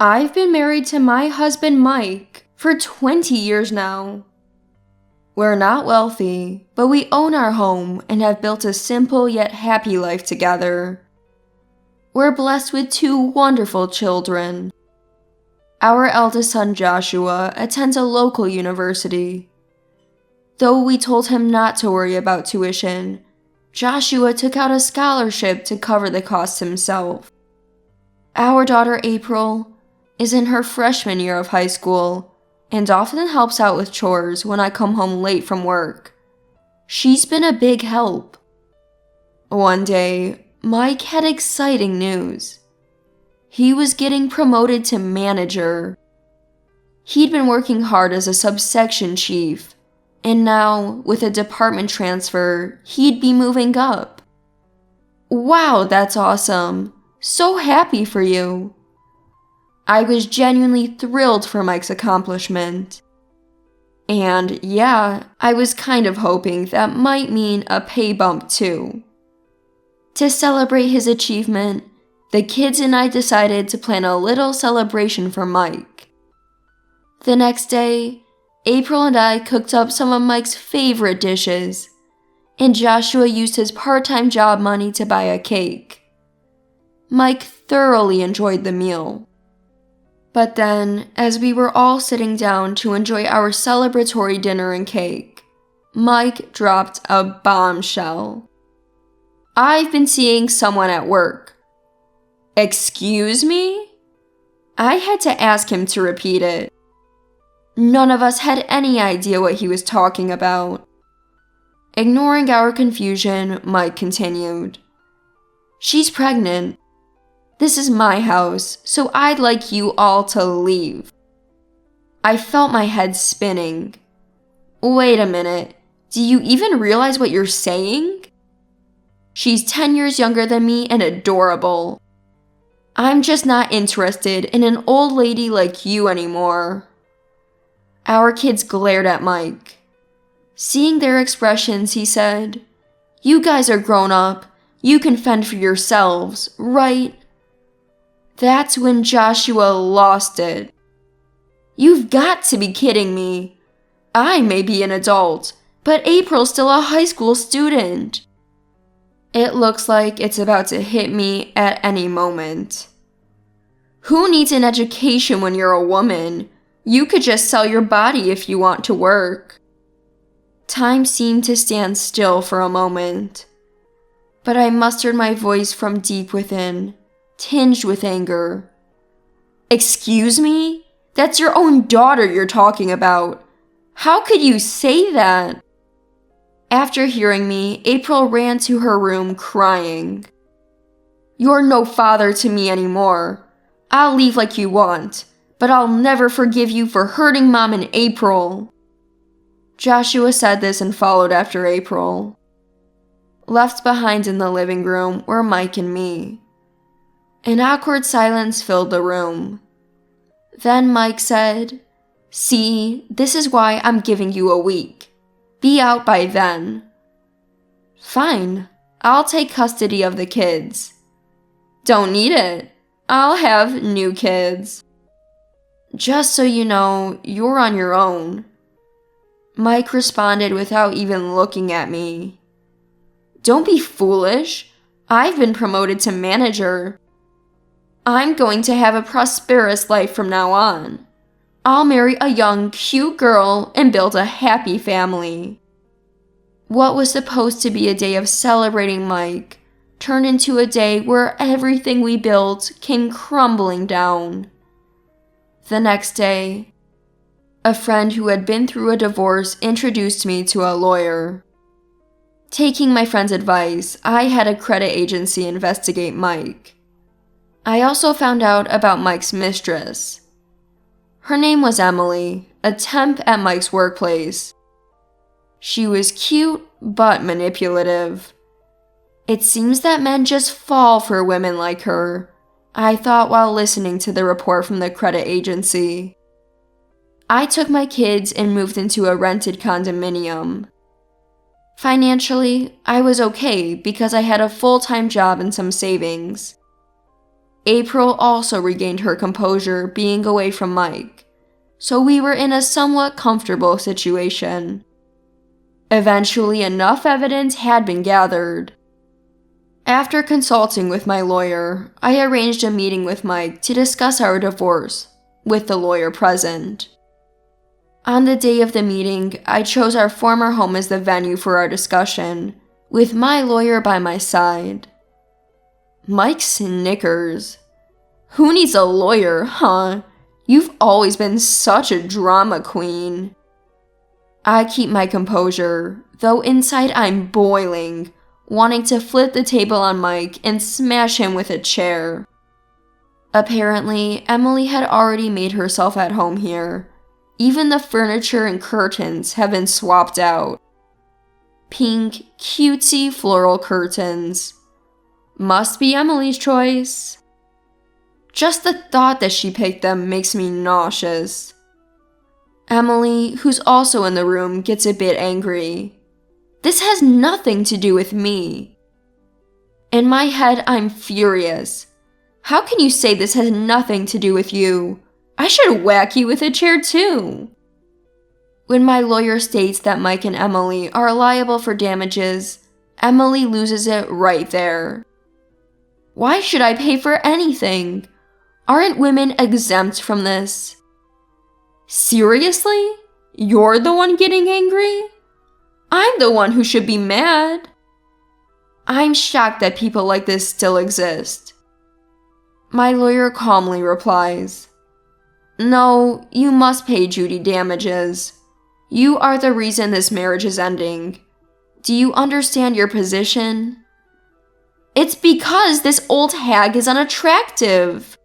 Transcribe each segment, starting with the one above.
I've been married to my husband Mike for 20 years now. We're not wealthy, but we own our home and have built a simple yet happy life together. We're blessed with 2 wonderful children. Our eldest son Joshua attends a local university. Though we told him not to worry about tuition, Joshua took out a scholarship to cover the costs himself. Our daughter April is in her freshman year of high school and often helps out with chores when I come home late from work. She's been a big help. One day, Mike had exciting news. He was getting promoted to manager. He'd been working hard as a subsection chief, and now, with a department transfer, he'd be moving up. Wow, that's awesome. So happy for you. I was genuinely thrilled for Mike's accomplishment. And yeah, I was kind of hoping that might mean a pay bump too. To celebrate his achievement, the kids and I decided to plan a little celebration for Mike. The next day, April and I cooked up some of Mike's favorite dishes, and Joshua used his part-time job money to buy a cake. Mike thoroughly enjoyed the meal. But then, as we were all sitting down to enjoy our celebratory dinner and cake, Mike dropped a bombshell. I've been seeing someone at work. Excuse me? I had to ask him to repeat it. None of us had any idea what he was talking about. Ignoring our confusion, Mike continued. She's pregnant. This is my house, so I'd like you all to leave. I felt my head spinning. Wait a minute, do you even realize what you're saying? She's 10 years younger than me and adorable. I'm just not interested in an old lady like you anymore. Our kids glared at Mike. Seeing their expressions, he said, You guys are grown up. You can fend for yourselves, right? That's when Joshua lost it. You've got to be kidding me. I may be an adult, but April's still a high school student. It looks like it's about to hit me at any moment. Who needs an education when you're a woman? You could just sell your body if you want to work. Time seemed to stand still for a moment, but I mustered my voice from deep within, tinged with anger. Excuse me? That's your own daughter you're talking about. How could you say that? After hearing me, April ran to her room crying. You're no father to me anymore. I'll leave like you want, but I'll never forgive you for hurting Mom and April. Joshua said this and followed after April. Left behind in the living room were Mike and me. An awkward silence filled the room. Then Mike said, See, this is why I'm giving you a week. Be out by then. Fine, I'll take custody of the kids. Don't need it. I'll have new kids. Just so you know, you're on your own. Mike responded without even looking at me. Don't be foolish. I've been promoted to manager. I'm going to have a prosperous life from now on. I'll marry a young, cute girl and build a happy family. What was supposed to be a day of celebrating Mike turned into a day where everything we built came crumbling down. The next day, a friend who had been through a divorce introduced me to a lawyer. Taking my friend's advice, I had a credit agency investigate Mike. I also found out about Mike's mistress. Her name was Emily, a temp at Mike's workplace. She was cute, but manipulative. It seems that men just fall for women like her, I thought while listening to the report from the credit agency. I took my kids and moved into a rented condominium. Financially, I was okay because I had a full-time job and some savings. April also regained her composure being away from Mike, so we were in a somewhat comfortable situation. Eventually, enough evidence had been gathered. After consulting with my lawyer, I arranged a meeting with Mike to discuss our divorce, with the lawyer present. On the day of the meeting, I chose our former home as the venue for our discussion, with my lawyer by my side. Mike snickers. Who needs a lawyer, huh? You've always been such a drama queen. I keep my composure, though inside I'm boiling, wanting to flip the table on Mike and smash him with a chair. Apparently, Emily had already made herself at home here. Even the furniture and curtains have been swapped out. Pink, cutesy floral curtains. Must be Emily's choice. Just the thought that she picked them makes me nauseous. Emily, who's also in the room, gets a bit angry. This has nothing to do with me. In my head, I'm furious. How can you say this has nothing to do with you? I should whack you with a chair too. When my lawyer states that Mike and Emily are liable for damages, Emily loses it right there. Why should I pay for anything? Aren't women exempt from this? Seriously? You're the one getting angry? I'm the one who should be mad. I'm shocked that people like this still exist. My lawyer calmly replies, No, you must pay Judy damages. You are the reason this marriage is ending. Do you understand your position? It's because this old hag is unattractive.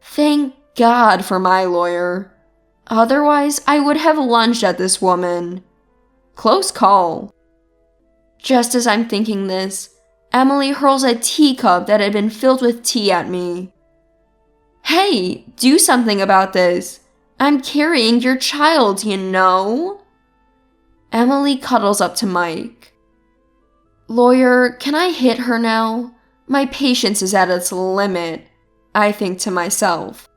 Thank God for my lawyer. Otherwise, I would have lunged at this woman. Close call. Just as I'm thinking this, Emily hurls a teacup that had been filled with tea at me. Hey, do something about this. I'm carrying your child, you know? Emily cuddles up to Mike. Lawyer, can I hit her now? My patience is at its limit, I think to myself.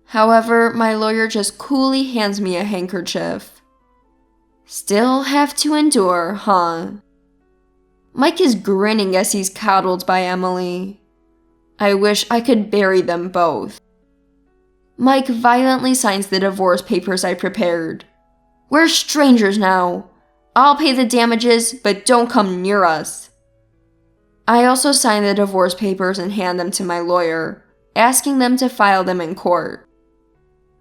However, my lawyer just coolly hands me a handkerchief. Still have to endure, huh? Mike is grinning as he's coddled by Emily. I wish I could bury them both. Mike violently signs the divorce papers I prepared. We're strangers now. I'll pay the damages, but don't come near us. I also sign the divorce papers and hand them to my lawyer, asking them to file them in court.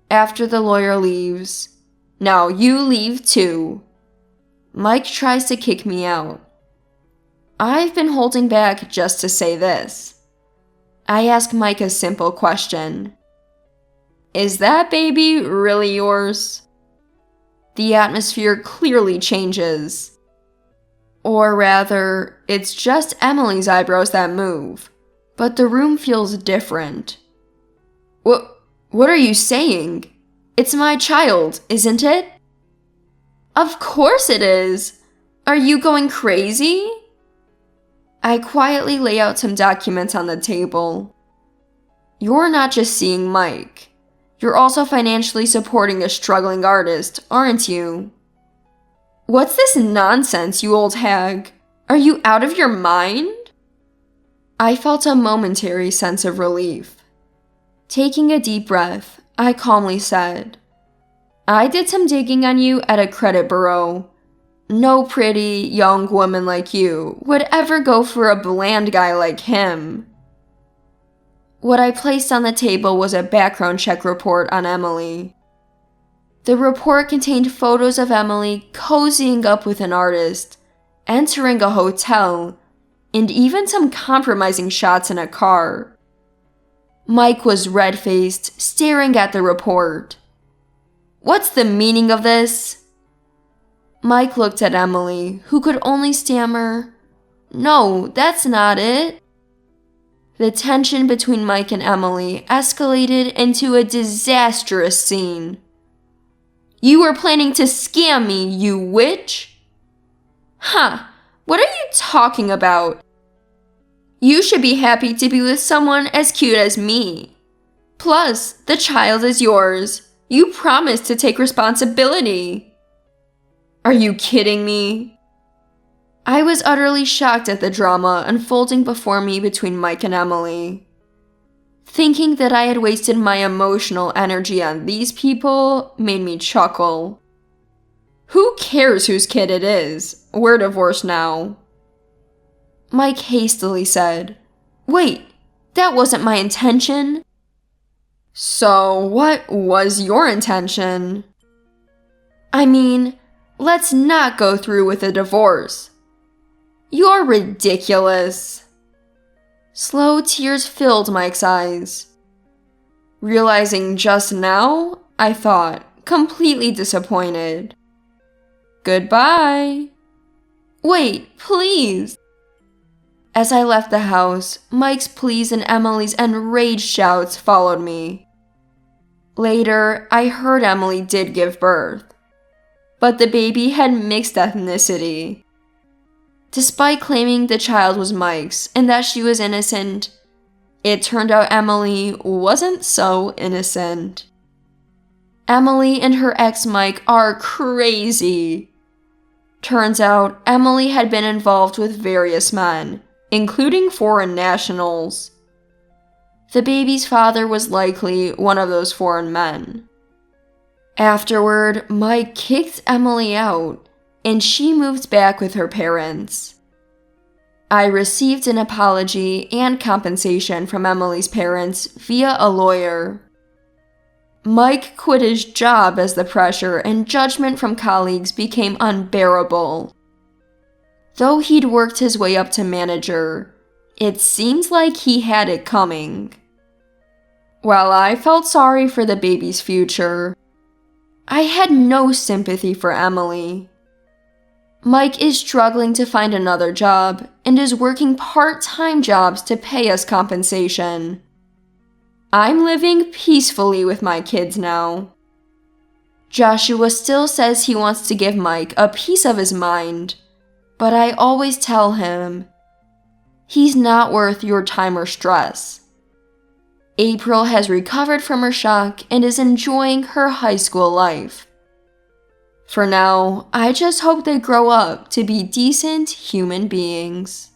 After the lawyer leaves, now you leave too. Mike tries to kick me out. I've been holding back just to say this. I ask Mike a simple question. Is that baby really yours? The atmosphere clearly changes. Or rather, it's just Emily's eyebrows that move, but the room feels different. What are you saying? It's my child, isn't it? Of course it is. Are you going crazy? I quietly lay out some documents on the table. You're not just seeing Mike. You're also financially supporting a struggling artist, aren't you? What's this nonsense, you old hag? Are you out of your mind? I felt a momentary sense of relief. Taking a deep breath, I calmly said, I did some digging on you at a credit bureau. No pretty, young woman like you would ever go for a bland guy like him. What I placed on the table was a background check report on Emily. The report contained photos of Emily cozying up with an artist, entering a hotel, and even some compromising shots in a car. Mike was red-faced, staring at the report. What's the meaning of this? Mike looked at Emily, who could only stammer, No, that's not it. The tension between Mike and Emily escalated into a disastrous scene. You were planning to scam me, you witch? Huh, what are you talking about? You should be happy to be with someone as cute as me. Plus, the child is yours. You promised to take responsibility. Are you kidding me? I was utterly shocked at the drama unfolding before me between Mike and Emily. Thinking that I had wasted my emotional energy on these people made me chuckle. Who cares whose kid it is? We're divorced now. Mike hastily said, "Wait, that wasn't my intention." So what was your intention? I mean, let's not go through with a divorce. You're ridiculous. Slow tears filled Mike's eyes. Realizing just now, I thought, completely disappointed. Goodbye. Wait, please. As I left the house, Mike's pleas and Emily's enraged shouts followed me. Later, I heard Emily did give birth, but the baby had mixed ethnicity. Despite claiming the child was Mike's and that she was innocent, it turned out Emily wasn't so innocent. Emily and her ex Mike are crazy. Turns out Emily had been involved with various men, including foreign nationals. The baby's father was likely one of those foreign men. Afterward, Mike kicked Emily out, and she moved back with her parents. I received an apology and compensation from Emily's parents via a lawyer. Mike quit his job as the pressure and judgment from colleagues became unbearable. Though he'd worked his way up to manager, it seems like he had it coming. While I felt sorry for the baby's future, I had no sympathy for Emily. Mike is struggling to find another job and is working part-time jobs to pay us compensation. I'm living peacefully with my kids now. Joshua still says he wants to give Mike a piece of his mind, but I always tell him, he's not worth your time or stress. April has recovered from her shock and is enjoying her high school life. For now, I just hope they grow up to be decent human beings.